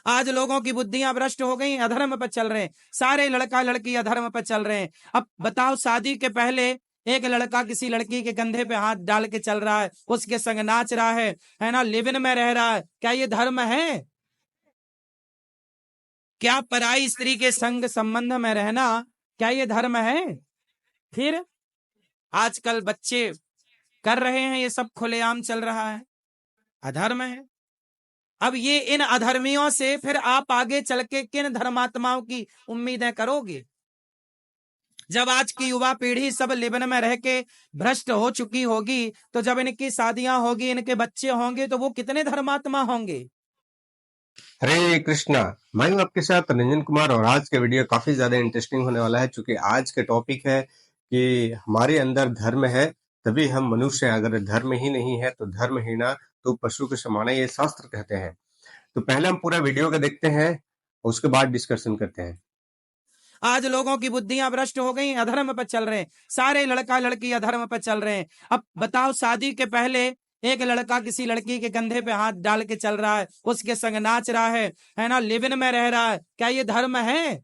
आज लोगों की बुद्धियां भ्रष्ट हो गई, अधर्म पर चल रहे हैं। सारे लड़का लड़की अधर्म पर चल रहे हैं। अब बताओ, शादी के पहले एक लड़का किसी लड़की के कंधे पे हाथ डाल के चल रहा है, उसके संग नाच रहा है ना, लिव इन में रह रहा है, क्या ये धर्म है? क्या पराई स्त्री के संग संबंध में रहना, क्या ये धर्म है? फिर आजकल बच्चे कर रहे हैं, ये सब खुलेआम चल रहा है, अधर्म है। अब ये इन अधर्मियों से फिर आप आगे चल के किन धर्मात्माओं की उम्मीदें करोगे? जब आज की युवा पीढ़ी सब लिबन में रह के भ्रष्ट हो चुकी होगी, तो जब इनकी शादियां होगी, इनके बच्चे होंगे, तो वो कितने धर्मात्मा होंगे? हरे कृष्णा। मैं हूं आपके साथ रंजन कुमार और आज का वीडियो काफी ज्यादा इंटरेस्टिंग होने वाला है, क्योंकि आज का टॉपिक है कि हमारे अंदर धर्म है तभी हम मनुष्य हैं। अगर धर्म ही नहीं है तो धर्महीना तो पशु के समान है, ये शास्त्र कहते हैं। तो पहले हम पूरा वीडियो का देखते हैं, उसके बाद डिस्कशन करते हैं। आज लोगों की बुद्धियां भ्रष्ट हो गई, अधर्म पर चल रहे हैं। सारे लड़का लड़की अधर्म पर चल रहे हैं। अब बताओ, शादी के पहले एक लड़का किसी लड़की के कंधे पे हाथ डाल के चल रहा है, उसके संग नाच रहा है ना, लिव इन में रह रहा है, क्या ये धर्म है?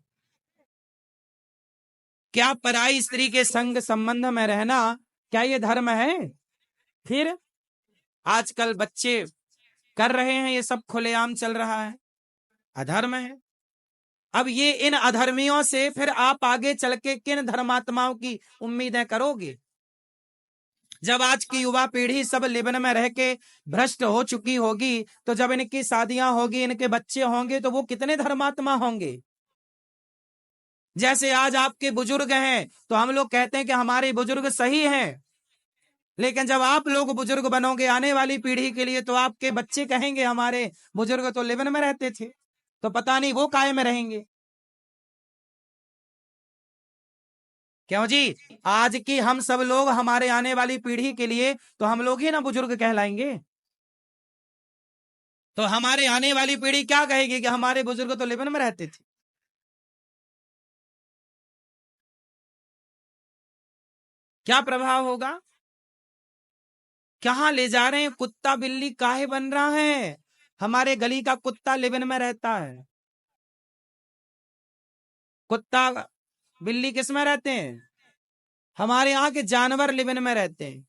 क्या पराई स्त्री के संग संबंध में रहना, क्या ये धर्म है? फिर आजकल बच्चे कर रहे हैं, ये सब खुलेआम चल रहा है, अधर्म है। अब ये इन अधर्मियों से फिर आप आगे चल के किन धर्मात्माओं की उम्मीदें करोगे? जब आज की युवा पीढ़ी सब लिबन में रह के भ्रष्ट हो चुकी होगी, तो जब इनकी शादियां होगी, इनके बच्चे होंगे, तो वो कितने धर्मात्मा होंगे? जैसे आज आपके बुजुर्ग हैं, तो हम लोग कहते हैं कि हमारे बुजुर्ग सही हैं, लेकिन जब आप लोग बुजुर्ग बनोगे आने वाली पीढ़ी के लिए, तो आपके बच्चे कहेंगे हमारे बुजुर्ग तो लिबन में रहते थे, तो पता नहीं वो काय में रहेंगे। क्यों जी? आज की हम सब लोग हमारे आने वाली पीढ़ी के लिए तो हम लोग ही ना बुजुर्ग कहलाएंगे। तो हमारे आने वाली पीढ़ी क्या कहेगी कि हमारे बुजुर्ग तो लिबन में रहते थे। क्या प्रभाव होगा? कहां ले जा रहे हैं? कुत्ता बिल्ली काहे बन रहा है? हमारे गली का कुत्ता लिबन में रहता है। कुत्ता बिल्ली किस में रहते हैं? हमारे यहाँ के जानवर लिबन में रहते हैं।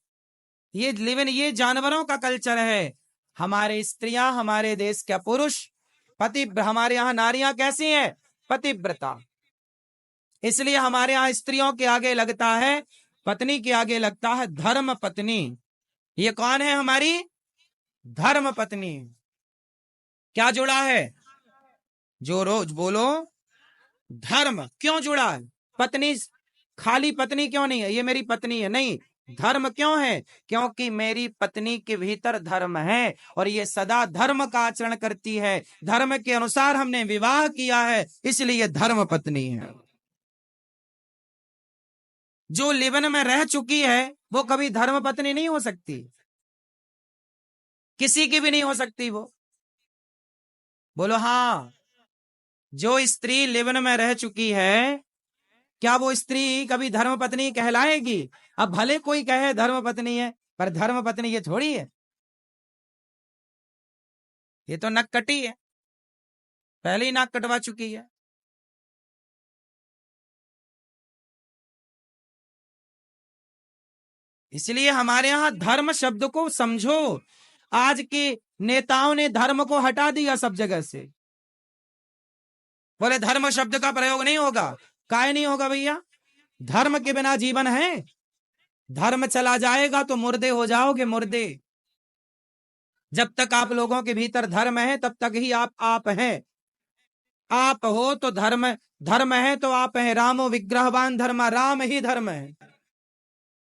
ये लिबन, ये जानवरों का कल्चर है। हमारे स्त्रियां, हमारे देश के पुरुष पति, हमारे यहाँ नारियां कैसी हैं? पतिव्रता। इसलिए हमारे यहाँ स्त्रियों के आगे लगता है, पत्नी के आगे लगता है धर्म पत्नी। ये कौन है? हमारी धर्म पत्नी। क्या जुड़ा है? जो रोज बोलो, धर्म क्यों जुड़ा है? पत्नी खाली पत्नी क्यों नहीं है? ये मेरी पत्नी है, नहीं। धर्म क्यों है? क्योंकि मेरी पत्नी के भीतर धर्म है और ये सदा धर्म का आचरण करती है। धर्म के अनुसार हमने विवाह किया है, इसलिए धर्म पत्नी है। जो लिबन में रह चुकी है वो कभी धर्म पत्नी नहीं हो सकती, किसी की भी नहीं हो सकती वो। बोलो हाँ। जो स्त्री लिबन में रह चुकी है, क्या वो स्त्री कभी धर्म पत्नी कहलाएगी? अब भले कोई कहे धर्म पत्नी है, पर धर्म पत्नी ये थोड़ी है। ये तो नक कटी है, पहले ही नाक कटवा चुकी है। इसलिए हमारे यहाँ धर्म शब्द को समझो। आज के नेताओं ने धर्म को हटा दिया सब जगह से। बोले धर्म शब्द का प्रयोग नहीं होगा। काहे नहीं होगा भैया? धर्म के बिना जीवन है? धर्म चला जाएगा तो मुर्दे हो जाओगे, मुर्दे। जब तक आप लोगों के भीतर धर्म है, तब तक ही आप हैं। आप हो तो धर्म, धर्म है तो आप हैं। रामो विग्रहवान धर्म, राम ही धर्म है।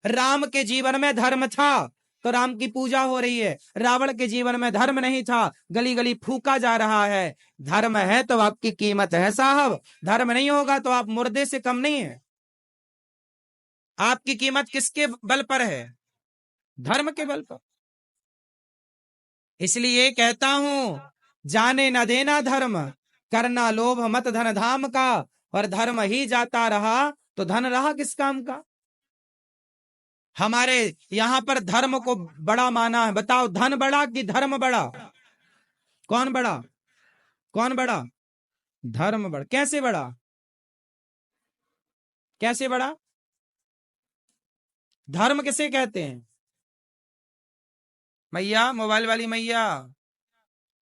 राम के जीवन में धर्म था तो राम की पूजा हो रही है। रावण के जीवन में धर्म नहीं था, गली गली फूका जा रहा है। धर्म है तो आपकी कीमत है साहब, धर्म नहीं होगा तो आप मुर्दे से कम नहीं है। आपकी कीमत किसके बल पर है? धर्म के बल पर। इसलिए कहता हूं, जाने न देना धर्म, करना लोभ मत धन धाम का। और धर्म ही जाता रहा तो धन रहा किस काम का? हमारे यहाँ पर धर्म को बड़ा माना है। बताओ, धन बड़ा कि धर्म बड़ा? कौन बड़ा? कौन बड़ा? धर्म बड़ा। कैसे बड़ा? कैसे बड़ा? धर्म किसे कहते हैं? मैया, मोबाइल वाली मैया,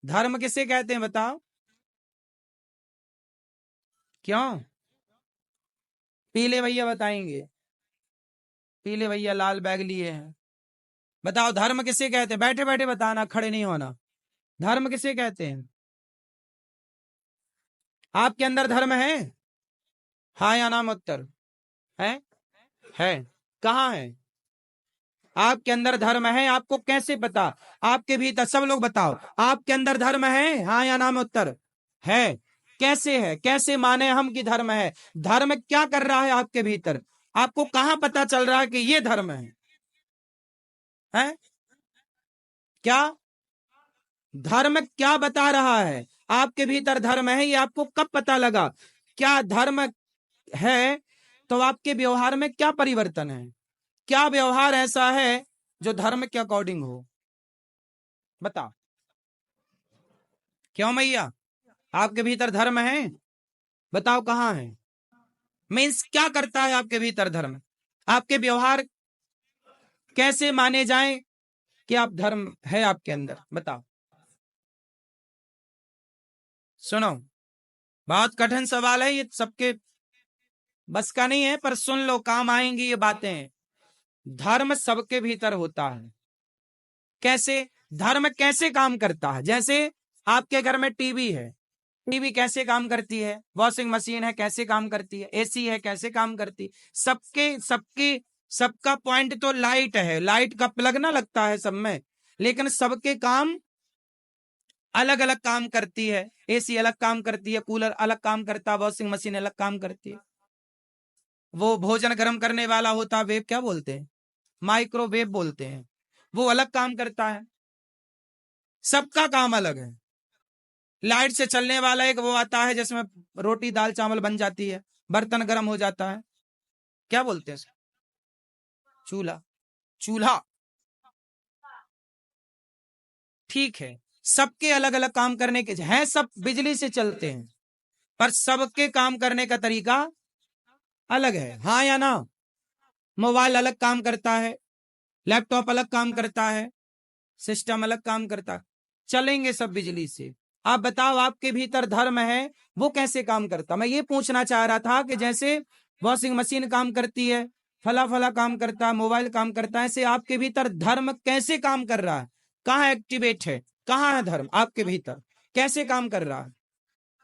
धर्म किसे कहते हैं बताओ? क्यों? पीले भैया बताएंगे। पीले भैया लाल बैग लिए हैं। बताओ धर्म किसे कहते हैं? बैठे बैठे बताना, खड़े नहीं होना। धर्म किसे कहते हैं? आपके अंदर धर्म है? हाँ या नाम उत्तर? है। कहाँ है? आपके अंदर धर्म है? आपको कैसे पता? आपके भीतर, सब लोग बताओ, आपके अंदर धर्म है? हाँ या नाम उत्तर? है। कैसे है? कैसे माने हम कि धर्म है? धर्म क्या कर रहा है आपके भीतर? आपको कहाँ पता चल रहा है कि ये धर्म है? हैं? क्या धर्म क्या बता रहा है? आपके भीतर धर्म है, ये आपको कब पता लगा? क्या धर्म है तो आपके व्यवहार में क्या परिवर्तन है? क्या व्यवहार ऐसा है जो धर्म के अकॉर्डिंग हो? बताओ। क्यों मैया? आपके भीतर धर्म है? बताओ कहाँ है? मीन्स क्या करता है आपके भीतर धर्म? आपके व्यवहार कैसे माने जाएं कि आप धर्म है आपके अंदर? बताओ। सुनो, बहुत कठिन सवाल है ये, सबके बस का नहीं है, पर सुन लो, काम आएंगी ये बातें। धर्म सबके भीतर होता है। कैसे? धर्म कैसे काम करता है? जैसे आपके घर में टीवी है, टीवी कैसे काम करती है? वॉशिंग मशीन है, कैसे काम करती है? एसी है, कैसे काम करती है? सबका पॉइंट तो लाइट है, लाइट का प्लग ना लगता है सब में, लेकिन सबके काम अलग अलग काम करती है। एसी अलग काम करती है, कूलर अलग काम करता है, वॉशिंग मशीन अलग काम करती है। वो भोजन गर्म करने वाला होता, वेब क्या बोलते हैं? माइक्रोवेव बोलते हैं, वो अलग काम करता है। सबका काम अलग है। लाइट से चलने वाला एक वो आता है जिसमें रोटी दाल चावल बन जाती है, बर्तन गर्म हो जाता है, क्या बोलते हैं? चूल्हा। चूल्हा, ठीक है। सबके अलग अलग काम करने के हैं, सब बिजली से चलते हैं, पर सबके काम करने का तरीका अलग है। हाँ या ना? मोबाइल अलग काम करता है, लैपटॉप अलग काम करता है, सिस्टम अलग काम करता है, चलेंगे सब बिजली से। आप बताओ आपके भीतर धर्म है, वो कैसे काम करता? मैं ये पूछना चाह रहा था कि जैसे वॉशिंग मशीन काम करती है, फला फला काम करता है, मोबाइल काम करता है, ऐसे आपके भीतर धर्म कैसे काम कर रहा है? कहाँ एक्टिवेट है? कहाँ है धर्म आपके भीतर? कैसे काम कर रहा है?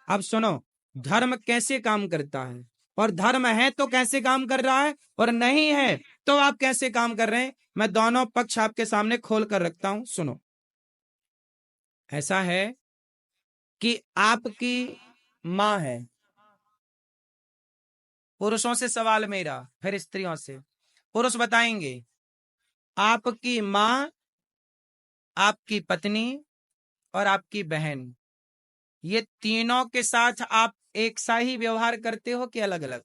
अब सुनो, धर्म कैसे काम करता है, और धर्म है तो कैसे काम कर रहा है, और नहीं है तो आप कैसे काम कर रहे हैं? मैं दोनों पक्ष आपके सामने खोल कर रखता हूं, सुनो। ऐसा है कि आपकी माँ है, पुरुषों से सवाल मेरा, फिर स्त्रियों से। पुरुष बताएंगे, आपकी माँ, आपकी पत्नी और आपकी बहन, ये तीनों के साथ आप एक सा ही व्यवहार करते हो कि अलग अलग?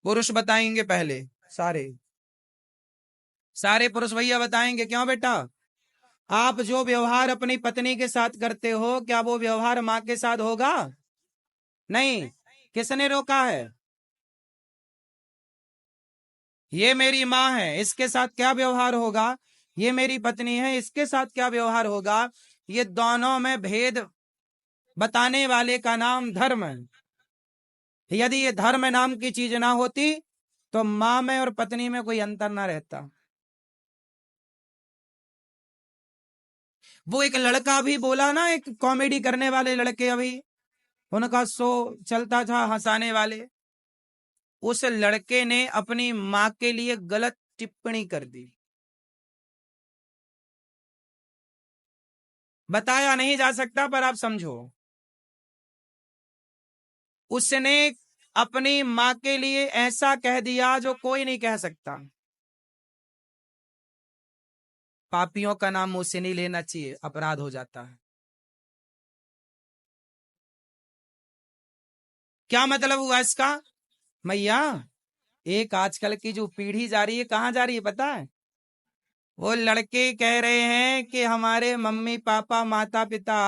पुरुष बताएंगे पहले, सारे सारे पुरुष भैया बताएंगे। क्यों बेटा? आप जो व्यवहार अपनी पत्नी के साथ करते हो, क्या वो व्यवहार माँ के साथ होगा? नहीं। किसने रोका है? ये मेरी माँ है, इसके साथ क्या व्यवहार होगा? ये मेरी पत्नी है, इसके साथ क्या व्यवहार होगा? ये दोनों में भेद बताने वाले का नाम धर्म है। यदि ये धर्म नाम की चीज ना होती तो माँ में और पत्नी में कोई अंतर ना रहता। वो एक लड़का भी बोला ना, एक कॉमेडी करने वाले लड़के, अभी उनका शो चलता था हंसाने वाले, उस लड़के ने अपनी माँ के लिए गलत टिप्पणी कर दी। बताया नहीं जा सकता, पर आप समझो, उसने अपनी माँ के लिए ऐसा कह दिया जो कोई नहीं कह सकता। पापियों का नाम मुंह से नहीं लेना चाहिए, अपराध हो जाता है। क्या मतलब हुआ इसका? मैया, एक आजकल की जो पीढ़ी जा रही है, कहाँ जा रही है पता है? वो लड़के कह रहे हैं कि हमारे मम्मी पापा माता पिता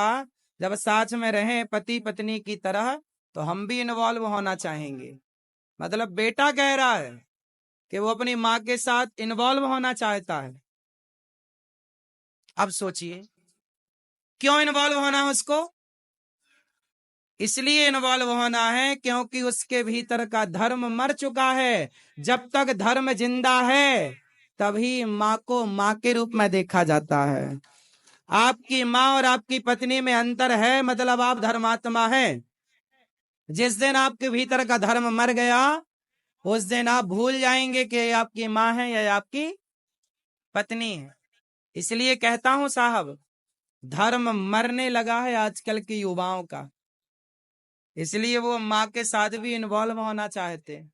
जब साथ में रहें पति पत्नी की तरह तो हम भी इन्वॉल्व होना चाहेंगे। मतलब बेटा कह रहा है कि वो अपनी माँ के साथ इन्वॉल्व होना चाहता है। अब सोचिए क्यों इन्वॉल्व होना है उसको? इसलिए इन्वॉल्व होना है क्योंकि उसके भीतर का धर्म मर चुका है। जब तक धर्म जिंदा है तभी माँ को माँ के रूप में देखा जाता है। आपकी माँ और आपकी पत्नी में अंतर है, मतलब आप धर्मात्मा हैं। जिस दिन आपके भीतर का धर्म मर गया उस दिन आप भूल जाएंगे कि आपकी माँ है या आपकी पत्नी है। इसलिए कहता हूं साहब, धर्म मरने लगा है आजकल के युवाओं का, इसलिए वो माँ के साथ भी इन्वॉल्व होना चाहते हैं।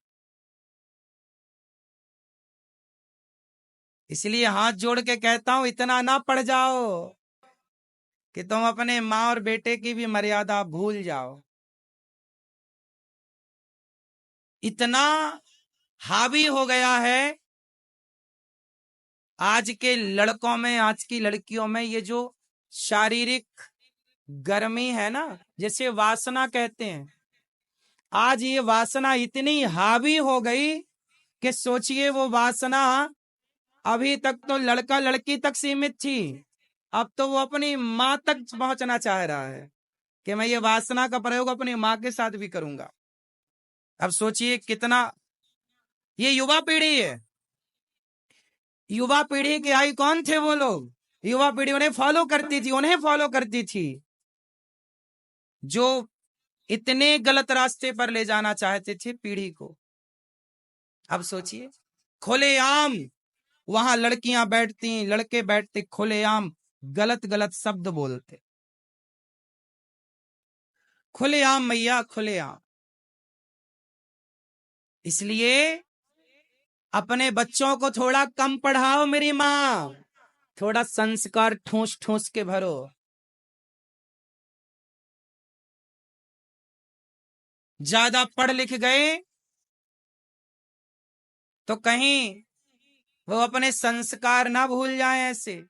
इसलिए हाथ जोड़ के कहता हूं, इतना ना पड़ जाओ कि तुम अपने माँ और बेटे की भी मर्यादा भूल जाओ। इतना हावी हो गया है आज के लड़कों में, आज की लड़कियों में, ये जो शारीरिक गर्मी है ना, जिसे वासना कहते हैं। आज ये वासना इतनी हावी हो गई कि सोचिए, वो वासना अभी तक तो लड़का लड़की तक सीमित थी, अब तो वो अपनी माँ तक पहुंचना चाह रहा है कि मैं ये वासना का प्रयोग अपनी माँ के साथ भी करूंगा। अब सोचिए कितना ये युवा पीढ़ी है। युवा पीढ़ी के आई कौन थे वो लोग? युवा पीढ़ी उन्हें फॉलो करती थी, उन्हें फॉलो करती थी जो इतने गलत रास्ते पर ले जाना चाहते थे पीढ़ी को। अब सोचिए, खुलेआम वहां लड़कियां बैठती, लड़के बैठते, खुलेआम गलत गलत शब्द बोलते, खुलेआम मैया, खुलेआम। इसलिए अपने बच्चों को थोड़ा कम पढ़ाओ मेरी माँ, थोड़ा संस्कार ठूस ठूस के भरो। ज्यादा पढ़ लिख गए तो कहीं वो अपने संस्कार ना भूल जाएं। ऐसे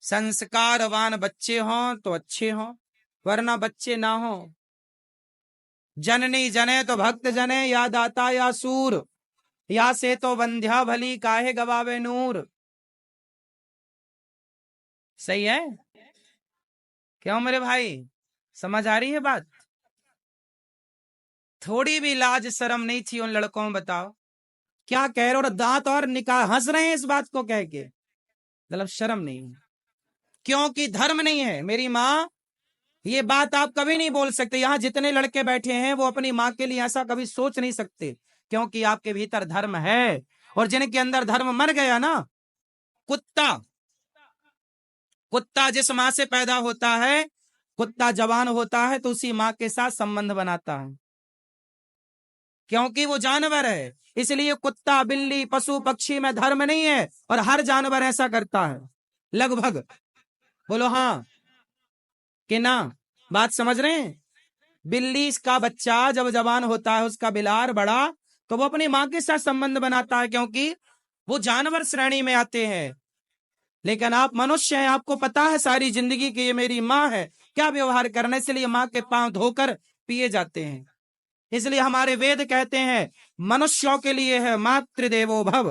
संस्कारवान बच्चे हों तो अच्छे हों, वरना बच्चे ना हों। जननी जने तो भक्त जने, या दाता या सूर, या से तो बंध्या भली काहे गवावे नूर। सही है क्यों मेरे भाई? समझ आ रही है बात? थोड़ी भी लाज शर्म नहीं थी उन लड़कों में? बताओ क्या कह रहे हो, और दांत और निकाल हंस रहे हैं इस बात को कह के, मतलब शर्म नहीं है। क्योंकि धर्म नहीं है मेरी माँ। ये बात आप कभी नहीं बोल सकते। यहाँ जितने लड़के बैठे हैं वो अपनी माँ के लिए ऐसा कभी सोच नहीं सकते, क्योंकि आपके भीतर धर्म है। और जिनके अंदर धर्म मर गया ना, कुत्ता, कुत्ता जिस माँ से पैदा होता है, कुत्ता जवान होता है तो उसी माँ के साथ संबंध बनाता है, क्योंकि वो जानवर है। इसलिए कुत्ता, बिल्ली, पशु पक्षी में धर्म नहीं है, और हर जानवर ऐसा करता है लगभग। बोलो हाँ कि ना? बात समझ रहे हैं? बिल्ली का बच्चा जब जवान होता है, उसका बिलार बड़ा, तो वो अपनी माँ के साथ संबंध बनाता है, क्योंकि वो जानवर श्रेणी में आते हैं। लेकिन आप मनुष्य हैं, आपको पता है सारी जिंदगी कि ये मेरी माँ है, क्या व्यवहार करना, इसलिए माँ के पांव धोकर पिए जाते हैं। इसलिए हमारे वेद कहते हैं मनुष्यों के लिए है मातृदेवो भव,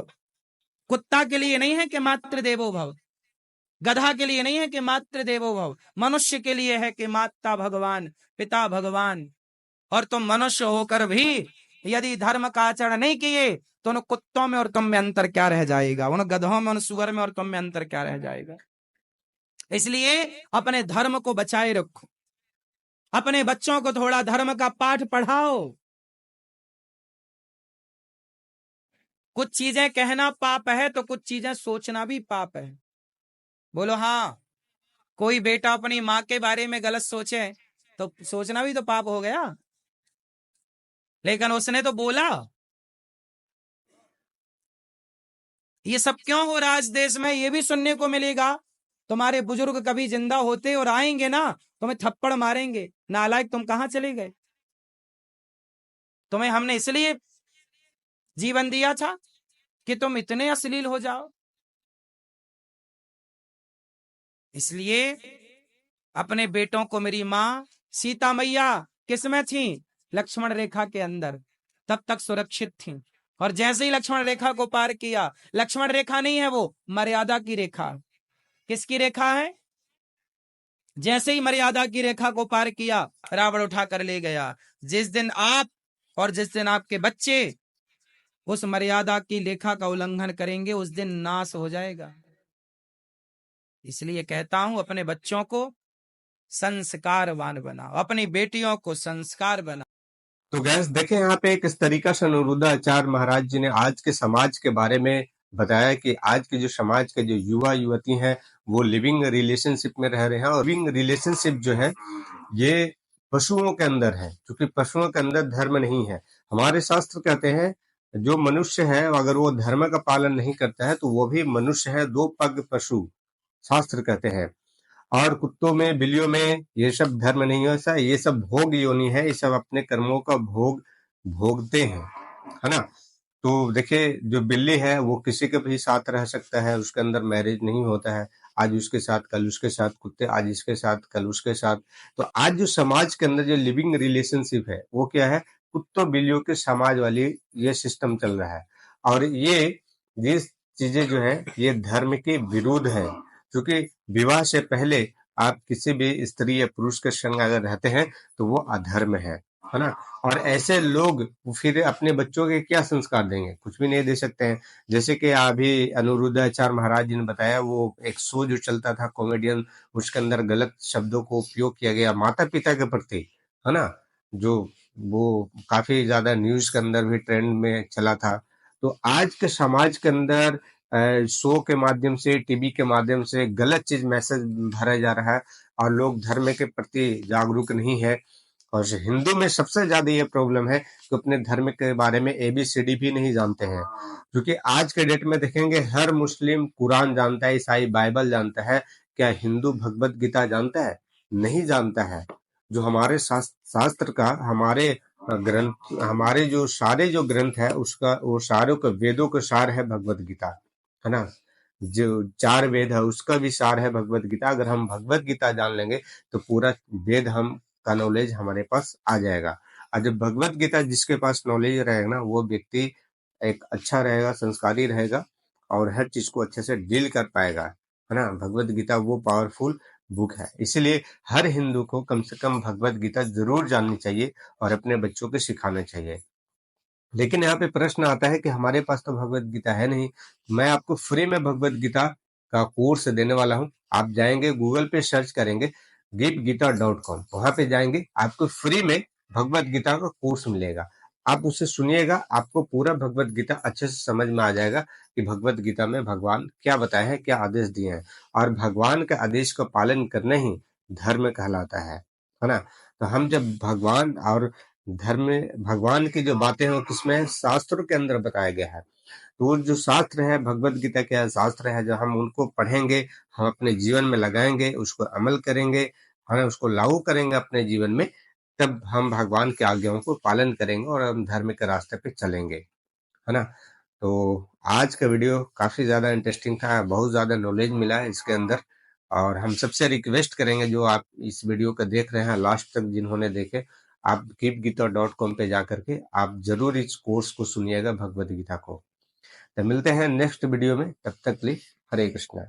कुत्ता के लिए नहीं है कि मातृदेवो भव, गधा के लिए नहीं है कि मातृदेवो भव, मनुष्य के लिए है कि माता भगवान, पिता भगवान। और तुम मनुष्य होकर भी यदि धर्म का आचरण नहीं किए तो उन कुत्तों में और तुम में अंतर क्या रह जाएगा, उन गधों में, उन सुअर में और तुम में अंतर क्या रह जाएगा। इसलिए अपने धर्म को बचाए रखो, अपने बच्चों को थोड़ा धर्म का पाठ पढ़ाओ। कुछ चीजें कहना पाप है तो कुछ चीजें सोचना भी पाप है। बोलो हाँ। कोई बेटा अपनी माँ के बारे में गलत सोचे तो सोचना भी तो पाप हो गया, लेकिन उसने तो बोला। ये सब क्यों हो रहा है इस देश में? ये भी सुनने को मिलेगा। तुम्हारे बुजुर्ग कभी जिंदा होते और आएंगे ना, तुम्हें थप्पड़ मारेंगे, नालायक तुम कहां चले गए? तुम्हें हमने इसलिए जीवन दिया था कि तुम इतने अश्लील हो जाओ। इसलिए अपने बेटों को, मेरी माँ सीता मैया किस में थी? लक्ष्मण रेखा के अंदर, तब तक सुरक्षित थी। और जैसे ही लक्ष्मण रेखा को पार किया, लक्ष्मण रेखा नहीं है वो, मर्यादा की रेखा। किसकी रेखा है? जैसे ही मर्यादा की रेखा को पार किया, रावण उठा कर ले गया। जिस दिन आप और जिस दिन आपके बच्चे उस मर्यादा की रेखा का उल्लंघन करेंगे, उस दिन नाश हो जाएगा। इसलिए कहता हूं, अपने बच्चों को संस्कारवान बनाओ, अपनी बेटियों को संस्कार बनाओ। तो गैस देखें यहाँ पे किस तरीका से अनिरुद्धाचार्य महाराज जी ने आज के समाज के बारे में बताया कि आज के जो समाज के जो युवा युवती हैं वो लिविंग रिलेशनशिप में रह रहे हैं। और लिविंग रिलेशनशिप जो है ये पशुओं के अंदर है, क्योंकि पशुओं के अंदर धर्म नहीं है। हमारे शास्त्र कहते हैं जो मनुष्य है अगर वो धर्म का पालन नहीं करता है तो वो भी मनुष्य है, दो पग पशु, शास्त्र कहते हैं। और कुत्तों में, बिल्लियों में ये सब धर्म नहीं है, ऐसा ये सब भोग योनि है, ये सब अपने कर्मों का भोग भोगते हैं, है ना। तो देखिए जो बिल्ली है वो किसी के भी साथ रह सकता है, उसके अंदर मैरिज नहीं होता है, आज उसके साथ कल उसके साथ, कुत्ते आज इसके साथ कल उसके साथ। तो आज जो समाज के अंदर जो लिविंग रिलेशनशिप है वो क्या है, कुत्तों बिल्लियों के समाज वाली ये सिस्टम चल रहा है। और ये चीजें जो है ये धर्म के विरुद्ध है, क्योंकि विवाह से पहले आप किसी भी स्त्री या पुरुष के संग अगर रहते हैं तो वो अधर्म है ना। और ऐसे लोग फिर अपने बच्चों के क्या संस्कार देंगे, कुछ भी नहीं दे सकते हैं। जैसे कि अभी अनिरुद्धाचार्य महाराज जी ने बताया, वो एक शो जो चलता था कॉमेडियन, उसके अंदर गलत शब्दों को उपयोग किया गया माता पिता के प्रति, है ना, जो वो काफी ज्यादा न्यूज के अंदर भी ट्रेंड में चला था। तो आज के समाज के अंदर शो के माध्यम से, टीवी के माध्यम से गलत चीज मैसेज भरा जा रहा है और लोग धर्म के प्रति जागरूक नहीं है। और हिंदू में सबसे ज्यादा ये प्रॉब्लम है कि अपने धर्म के बारे में ABCD भी नहीं जानते हैं, क्योंकि आज के डेट में देखेंगे हर मुस्लिम कुरान जानता है, ईसाई बाइबल जानता है, क्या हिंदू भगवत गीता जानता है? नहीं जानता है। जो हमारे शास्त्र का, हमारे ग्रंथ, हमारे जो ग्रंथ है उसका, वो सारों का वेदों का सार है भगवत गीता, है ना। जो 4 वेद है उसका भी सार है भगवत गीता। अगर हम भगवत गीता जान लेंगे तो पूरा वेद हम का नॉलेज हमारे पास आ जाएगा। और जब भगवत गीता जिसके पास नॉलेज रहेगा ना, वो व्यक्ति एक अच्छा रहेगा, संस्कारी रहेगा और हर चीज को अच्छे से डील कर पाएगा, है ना। भगवत गीता वो पावरफुल बुक है, इसीलिए हर हिंदू को कम से कम भगवत गीता जरूर जाननी चाहिए और अपने बच्चों को सिखाना चाहिए। लेकिन यहाँ पे प्रश्न आता है कि हमारे पास तो भगवत गीता है नहीं। मैं आपको फ्री में भगवत गीता का कोर्स देने वाला हूँ। आप जाएंगे गूगल पे सर्च करेंगे gitgita.com, वहां पे जाएंगे, आपको फ्री में भगवत गीता का कोर्स मिलेगा। आप उसे सुनिएगा, आपको पूरा भगवत गीता अच्छे से समझ में आ जाएगा कि भगवत गीता में भगवान क्या बताए हैं, क्या आदेश दिए हैं। और भगवान के आदेश का पालन करना ही धर्म कहलाता है ना। तो हम जब भगवान और धर्म में भगवान की जो बातें हैं वो किसमें है, शास्त्रों के अंदर बताया गया है। तो वो जो शास्त्र है, भगवत गीता के शास्त्र है, जो हम उनको पढ़ेंगे, हम अपने जीवन में लगाएंगे, उसको अमल करेंगे, हम उसको लागू करेंगे अपने जीवन में, तब हम भगवान की आज्ञाओं को पालन करेंगे और हम धर्म के रास्ते पे चलेंगे, है ना। तो आज का वीडियो काफी ज्यादा इंटरेस्टिंग था, बहुत ज्यादा नॉलेज मिला है इसके अंदर। और हम सबसे रिक्वेस्ट करेंगे, जो आप इस वीडियो को देख रहे हैं लास्ट तक जिन्होंने देखे, आप gitgita.com पे जा करके आप जरूर इस कोर्स को सुनिएगा भगवत गीता को। तो मिलते हैं नेक्स्ट वीडियो में, तब तक के लिए हरे कृष्णा।